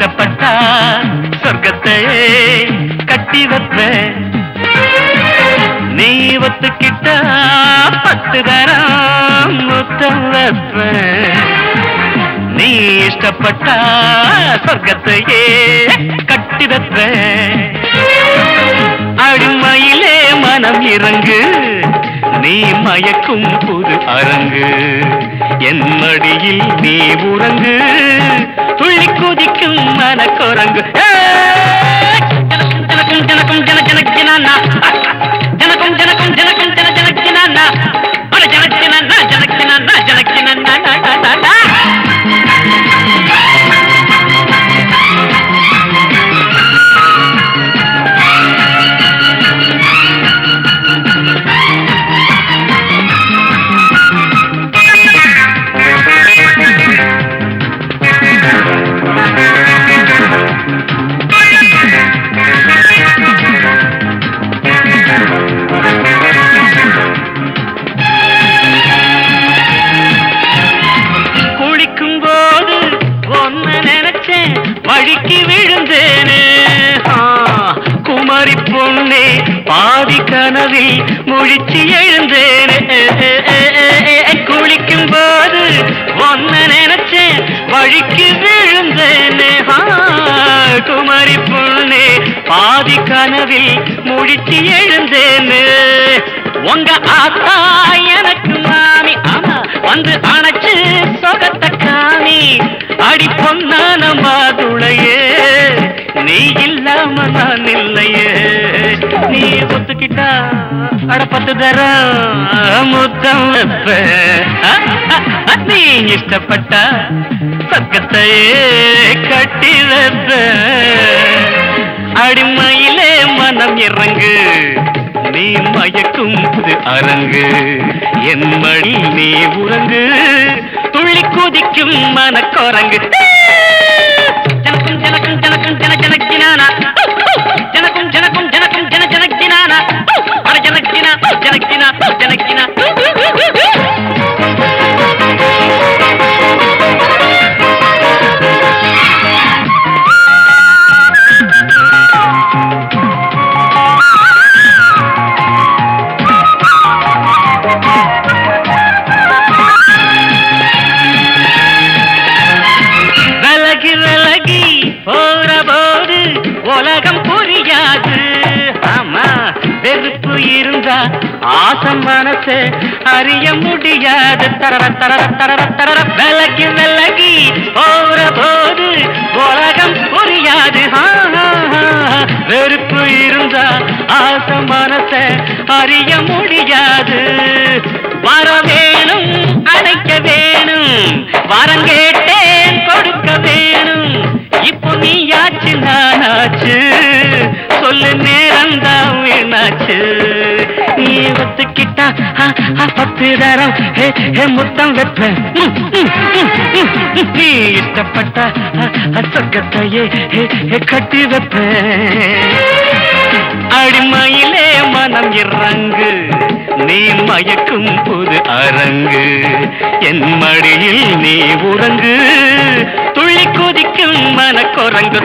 இஷ்டப்பட்டா சொர்க்கத்தை கட்டி வைப்ப நீ ஒத்துக்கிட்டா 10 தரம் முத்தம் வைப்ப நீ இஷ்டப்பட்டா சொர்க்கத்தையே கட்டி வைப்ப அடிமையிலே மனம் இறங்கு நீ மயக்கும் புது அரங்கு என் மடியில் நீ உறங்கு துள்ளி குதிக்கும் மனக்குரங்கு ஜனக்கும் ஜனக்கும் ஜன ஜனக்கினா ஜனக்கும் ஜனக்கும் ஜனக்கும் ஜன ஜனக்கினா ஜனக்கினா ஜனக்கினா ஜனக்கினா வழிக்கு விழுந்தேனே குமரி பொண்ணே பாதி கனவில் முழிச்சு எழுந்தேனே குளிக்கும் போது ஒன்ன நினைச்சேன் வழிக்கு விழுந்தேனே குமரி பொண்ணே பாதி கனவில் முழிச்சு எழுந்தேனே உங்க ஆத்தா எனக்கு மாமி ஆமா வந்து அணைச்சு சொகத்த காமி அடி பொன்னான மாதுளையே நீ இல்லாம நான் இல்லையே நீ ஒத்துக்கிட்டா அட 10 தரம் முத்தம் வைப்ப நீ இஷ்டப்பட்டா சொர்க்கத்தையே கட்டி வைப்ப அடிமையிலே மனம் இறங்கு நீ மயக்கும் புது அரங்கு என் மடி நீ உறங்கு துள்ளி குதிக்கும் மனக்குரங்கு ஜனக்கும் ஜனக்கும் ஜனக்கும் ஜன ஜனக்கினானா ஜனக்கும் ஜனக்கும் ஜனக்கும் ஜன ஜனக்கினானா அட ஜனக்கினா ஜனக்கினா ஜனக்கினா போறபோது உலகம் புரியாது ஆமா வெறுப்பு இருந்தா ஆசம் மனசு அறிய முடியாது தரர தரர தரர தரர விலகி விலகி போறபோது உலகம் புரியாது வெறுப்பு இருந்தா ஆசம் மனசு அறிய முடியாது வர வேணும் அழைக்க வேணும் வரம் கேட்டேன் கொடுக்க வேணும் இப்போ நீயாச்சு நானாச்சு சொல்லு நேரம்தான் வீணாச்சு நீ ஒத்துக்கிட்டா 10 தரம் முத்தம் வைப்ப நீ இஷ்டப்பட்டா சொர்க்கத்தையே கட்டி வைப்ப அடிமையிலே மனம் இறங்கு நீ மயக்கும் புது அரங்கு என் மடியில் நீ உறங்கு துள்ளி குதிக்கும் மனக்குரங்கு